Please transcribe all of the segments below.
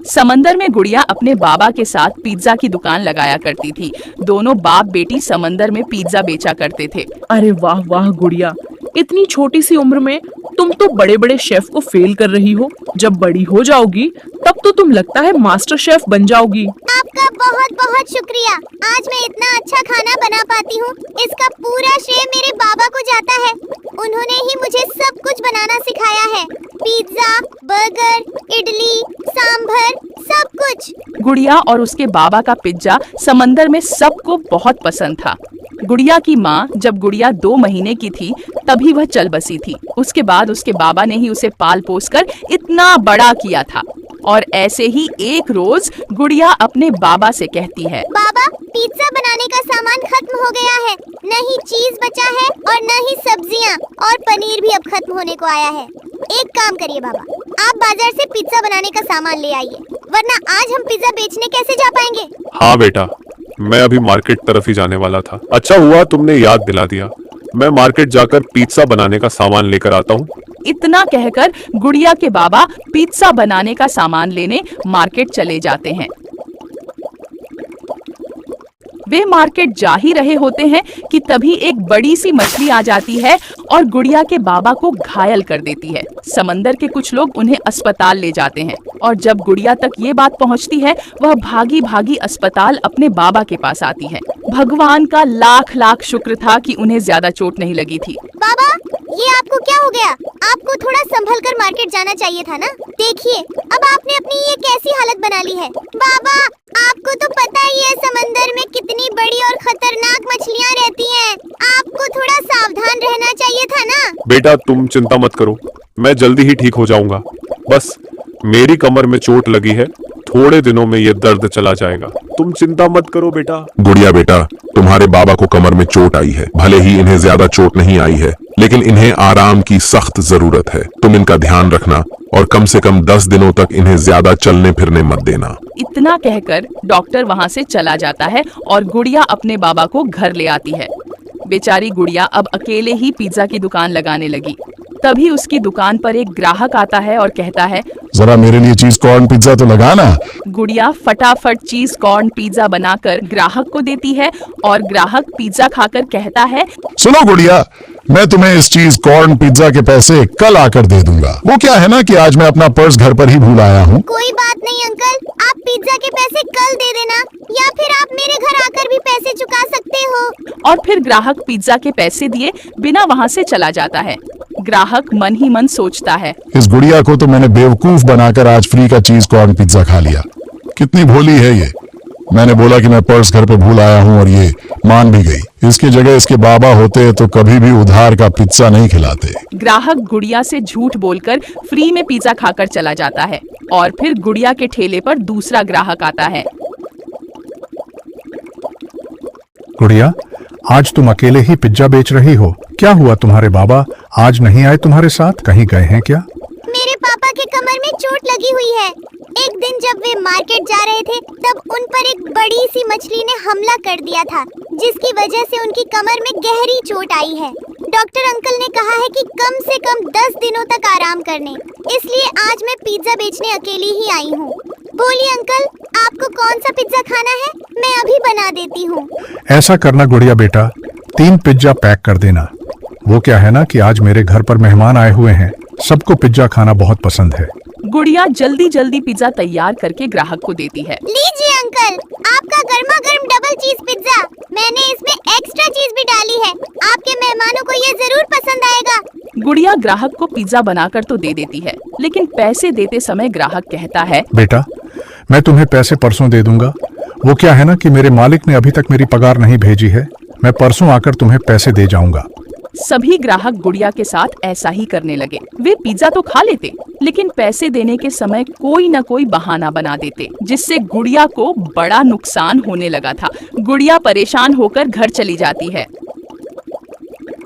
समंदर में गुड़िया अपने बाबा के साथ पिज्जा की दुकान लगाया करती थी। दोनों बाप बेटी समंदर में पिज्जा बेचा करते थे। अरे वाह वाह गुड़िया, इतनी छोटी सी उम्र में तुम तो बड़े बड़े शेफ को फेल कर रही हो। जब बड़ी हो जाओगी तब तो तुम लगता है मास्टर शेफ बन जाओगी। आपका बहुत बहुत शुक्रिया। आज मैं इतना अच्छा खाना बना पाती हूँ, इसका पूरा श्रेय मेरे बाबा को जाता है। उन्होंने ही मुझे सब कुछ बनाना सिखाया है। पिज्जा, बर्गर, इडली, सांभर, सब कुछ। गुड़िया और उसके बाबा का पिज्जा समंदर में सबको बहुत पसंद था। गुड़िया की माँ जब गुड़िया 2 महीने की थी तभी वह चल बसी थी। उसके बाद उसके बाबा ने ही उसे पाल पोस कर इतना बड़ा किया था। और ऐसे ही एक रोज गुड़िया अपने बाबा से कहती है, बाबा, पिज्जा बनाने का सामान खत्म हो गया है। न ही चीज बचा है और न ही सब्जियां, और पनीर भी अब खत्म होने को आया है। एक काम करिए बाबा, आप बाजार से पिज्जा बनाने का सामान ले आइए, वरना आज हम पिज्जा बेचने कैसे जा पाएंगे। हाँ बेटा, मैं अभी मार्केट तरफ ही जाने वाला था। अच्छा हुआ तुमने याद दिला दिया। मैं मार्केट जाकर पिज्जा बनाने का सामान लेकर आता हूँ। इतना कहकर गुड़िया के बाबा पिज्जा बनाने का सामान लेने मार्केट चले जाते हैं। वे मार्केट जा ही रहे होते हैं कि तभी एक बड़ी सी मछली आ जाती है और गुड़िया के बाबा को घायल कर देती है। समंदर के कुछ लोग उन्हें अस्पताल ले जाते हैं और जब गुड़िया तक ये बात पहुंचती है, वह भागी भागी अस्पताल अपने बाबा के पास आती है। भगवान का लाख लाख शुक्र था कि उन्हें ज्यादा चोट नहीं लगी थी। बाबा, ये आपको क्या हो गया? आपको थोड़ा संभल कर मार्केट जाना चाहिए था ना। देखिए, अब आपने अपनी ये कैसी हालत बना ली है। बाबा, आपको तो पता ही है समंदर में कितनी बड़ी और खतरनाक मछलियाँ रहती हैं। आपको थोड़ा सावधान रहना चाहिए था ना। बेटा तुम चिंता मत करो, मैं जल्दी ही ठीक हो जाऊंगा। बस मेरी कमर में चोट लगी है, थोड़े दिनों में ये दर्द चला जाएगा। तुम चिंता मत करो बेटा। गुड़िया बेटा, तुम्हारे बाबा को कमर में चोट आई है। भले ही इन्हें ज्यादा चोट नहीं आई है, लेकिन इन्हें आराम की सख्त जरूरत है। तुम इनका ध्यान रखना और कम से कम 10 दिनों तक इन्हें ज्यादा चलने फिरने मत देना। इतना कहकर डॉक्टर वहाँ से चला जाता है और गुड़िया अपने बाबा को घर ले आती है। बेचारी गुड़िया अब अकेले ही पिज्जा की दुकान लगाने लगी। तभी उसकी दुकान पर एक ग्राहक आता है और कहता है, जरा मेरे लिए चीज कॉर्न पिज्जा तो लगाना। गुड़िया फटाफट चीज कॉर्न पिज्जा बनाकर ग्राहक को देती है और ग्राहक पिज्जा खाकर कहता है, सुनो गुड़िया, मैं तुम्हें इस चीज कॉर्न पिज्जा के पैसे कल आकर दे दूंगा। वो क्या है ना कि आज मैं अपना पर्स घर पर ही भूल आया हूँ। कोई बात नहीं अंकल, आप पिज्जा के पैसे कल दे देना, या फिर आप मेरे घर आकर भी पैसे चुका सकते हो। और फिर ग्राहक पिज्जा के पैसे दिए बिना वहाँ से चला जाता है। ग्राहक मन ही मन सोचता है, इस गुड़िया को तो मैंने बेवकूफ बनाकर आज फ्री का चीज कॉर्न पिज्जा खा लिया। कितनी भोली है ये। मैंने बोला कि मैं पर्स घर पे भूल आया हूँ और ये मान भी गई। इसकी जगह इसके बाबा होते तो कभी भी उधार का पिज्जा नहीं खिलाते। ग्राहक गुड़िया से झूठ बोलकर फ्री में पिज्जा खाकर चला जाता है और फिर गुड़िया के ठेले पर दूसरा ग्राहक आता है। गुड़िया, आज तुम अकेले ही पिज्जा बेच रही हो। क्या हुआ, तुम्हारे बाबा आज नहीं आए तुम्हारे साथ? कहीं गए हैं क्या? मेरे पापा के कमर में चोट लगी हुई है। एक दिन जब वे मार्केट जा रहे थे तब उन पर एक बड़ी सी मछली ने हमला कर दिया था, जिसकी वजह से उनकी कमर में गहरी चोट आई है। डॉक्टर अंकल ने कहा है कि कम से कम 10 दिनों तक आराम करने, इसलिए आज मैं पिज्जा बेचने अकेली ही आई हूँ। बोलिए अंकल, आपको कौन सा पिज्जा खाना है? मैं अभी बना देती हूँ। ऐसा करना गुड़िया बेटा, 3 पिज्जा पैक कर देना। वो क्या है ना कि आज मेरे घर पर मेहमान आए हुए हैं, सबको पिज्जा खाना बहुत पसंद है। गुड़िया जल्दी जल्दी पिज्जा तैयार करके ग्राहक को देती है। लीजिए अंकल, आपका गर्मा गर्म डबल चीज पिज्जा। मैंने इसमें एक्स्ट्रा चीज भी डाली है, आपके मेहमानों को ये जरूर पसंद आएगा। गुड़िया ग्राहक को पिज्जा बनाकर तो दे देती है, लेकिन पैसे देते समय ग्राहक कहता है, बेटा मैं तुम्हें पैसे परसों दे दूंगा। वो क्या है ना कि मेरे मालिक ने अभी तक मेरी पगार नहीं भेजी है। मैं परसों आकर तुम्हें पैसे दे जाऊंगा। सभी ग्राहक गुड़िया के साथ ऐसा ही करने लगे। वे पिज्जा तो खा लेते, लेकिन पैसे देने के समय कोई न कोई बहाना बना देते, जिससे गुड़िया को बड़ा नुकसान होने लगा था। गुड़िया परेशान होकर घर चली जाती है।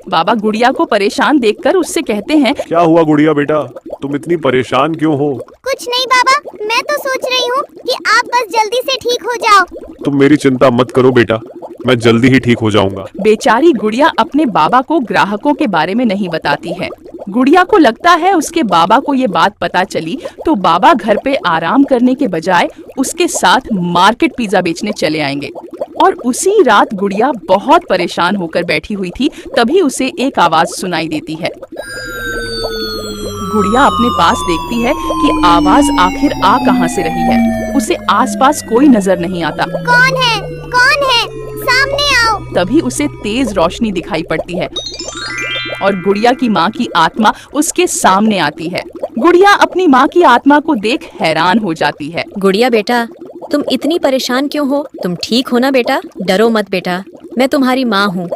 बाबा गुड़िया को परेशान देखकर उससे कहते हैं, क्या हुआ गुड़िया बेटा, तुम इतनी परेशान क्यों हो? कुछ नहीं बाबा, मैं तो सोच रही हूँ कि आप बस जल्दी से ठीक हो जाओ। तुम मेरी चिंता मत करो बेटा, मैं जल्दी ही ठीक हो जाऊंगा। बेचारी गुड़िया अपने बाबा को ग्राहकों के बारे में नहीं बताती है। गुड़िया को लगता है उसके बाबा को ये बात पता चली तो बाबा घर पे आराम करने के बजाय उसके साथ मार्केट पिज्जा बेचने चले आएंगे। और उसी रात गुड़िया बहुत परेशान होकर बैठी हुई थी, तभी उसे एक आवाज सुनाई देती है। गुड़िया अपने पास देखती है कि आवाज आखिर आ कहां से रही है। उसे आसपास कोई नजर नहीं आता। कौन है? कौन है? सामने आओ। तभी उसे तेज रोशनी दिखाई पड़ती है और गुड़िया की माँ की आत्मा उसके सामने आती है। गुड़िया अपनी माँ की आत्मा को देख हैरान हो जाती है। गुड़िया बेटा, तुम इतनी परेशान क्यों हो? तुम ठीक हो ना बेटा? डरो मत बेटा, मैं तुम्हारी माँ हूँ।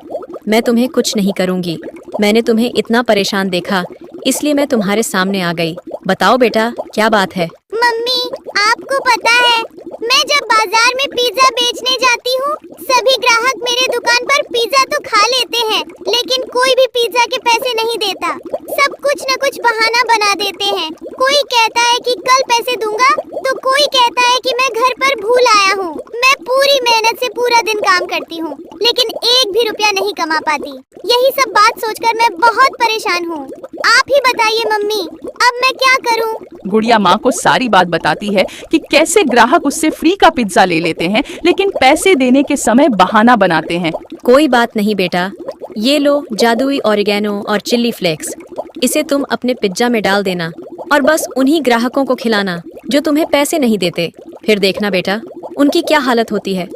मैं तुम्हें कुछ नहीं करूँगी। मैंने तुम्हें इतना परेशान देखा, इसलिए मैं तुम्हारे सामने आ गई। बताओ बेटा, क्या बात है? मम्मी, आपको पता है, मैं जब बाजार में पिज्जा बेचने जाती हूँ, सभी ग्राहक मेरे दुकान पर पिज्जा तो खा लेते हैं, लेकिन कोई भी पिज्जा के पैसे नहीं देता। सब कुछ न कुछ बहाना बना देते हैं। कोई कहता है कि कल पैसे दूंगा, तो कोई कहता है कि मैं घर पर भूल आया हूँ। मैं पूरी मेहनत से पूरा दिन काम करती हूँ, लेकिन एक भी रुपया नहीं कमा पाती। यही सब बात सोचकर मैं बहुत परेशान हूँ। आप ही बताइए मम्मी, अब मैं क्या करूँ? गुड़िया माँ को सारी बात बताती है कि कैसे ग्राहक उससे फ्री का पिज्जा ले लेते हैं, लेकिन पैसे देने के समय बहाना बनाते हैं। कोई बात नहीं बेटा, ये लो जादुई ऑरिगेनो और चिल्ली फ्लेक्स। इसे तुम अपने पिज्जा में डाल देना और बस उन्हीं ग्राहकों को खिलाना जो तुम्हें पैसे नहीं देते। फिर देखना बेटा, उनकी क्या हालत होती है।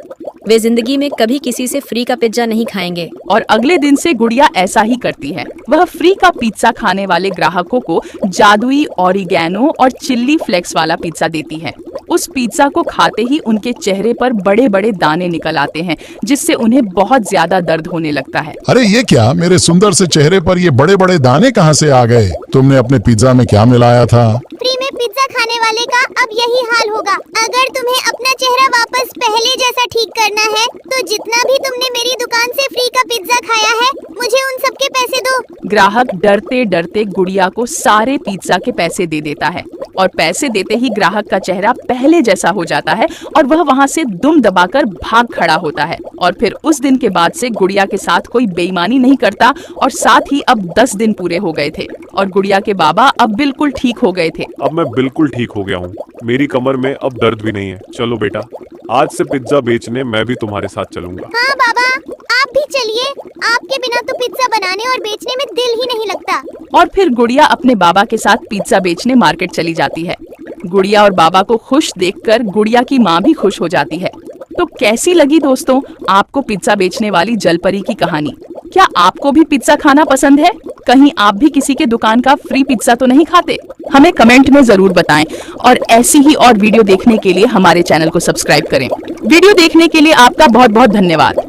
वे जिंदगी में कभी किसी से फ्री का पिज्जा नहीं खाएंगे। और अगले दिन से गुड़िया ऐसा ही करती है। वह फ्री का पिज्जा खाने वाले ग्राहकों को जादुई ऑरिगेनो और चिल्ली फ्लेक्स वाला पिज्जा देती है। उस पिज्जा को खाते ही उनके चेहरे पर बड़े बड़े दाने निकल आते हैं, जिससे उन्हें बहुत ज्यादा दर्द होने लगता है। अरे ये क्या, मेरे सुंदर से चेहरे पर ये बड़े बड़े दाने कहाँ से आ गए? तुमने अपने पिज्जा में क्या मिलाया था? फ्री में पिज्जा खाने वाले का अब यही हाल होगा। अगर तुम्हें अपना चेहरा वापस पहले जैसा ठीक करना है, तो जितना भी तुमने मेरी दुकान से फ्री का पिज्जा खाया है, मुझे उन सब के पैसे दो। ग्राहक डरते डरते गुड़िया को सारे पिज्जा के पैसे दे देता है और पैसे देते ही ग्राहक का चेहरा पहले जैसा हो जाता है और वह वहां से दुम दबाकर भाग खड़ा होता है। और फिर उस दिन के बाद से गुड़िया के साथ कोई बेईमानी नहीं करता और साथ ही अब 10 दिन पूरे हो गए थे और गुड़िया के बाबा अब बिल्कुल ठीक हो गए थे। अब मैं बिल्कुल ठीक हो गया हूँ। मेरी कमर में अब दर्द भी नहीं है। चलो बेटा, आज से पिज्जा बेचने मैं भी तुम्हारे साथ चलूंगा। हाँ बाबा, आप भी चलिए। आपके बिना तो पिज्जा बनाने और बेचने में दिल ही नहीं लगता। और फिर गुड़िया अपने बाबा के साथ पिज्जा बेचने मार्केट चली जाती है। गुड़िया और बाबा को खुश देखकर गुड़िया की माँ भी खुश हो जाती है। तो कैसी लगी दोस्तों आपको पिज्जा बेचने वाली जलपरी की कहानी? क्या आपको भी पिज्जा खाना पसंद है? कहीं आप भी किसी के दुकान का फ्री पिज्जा तो नहीं खाते? हमें कमेंट में जरूर बताएं और ऐसी ही और वीडियो देखने के लिए हमारे चैनल को सब्सक्राइब करें। वीडियो देखने के लिए आपका बहुत बहुत धन्यवाद।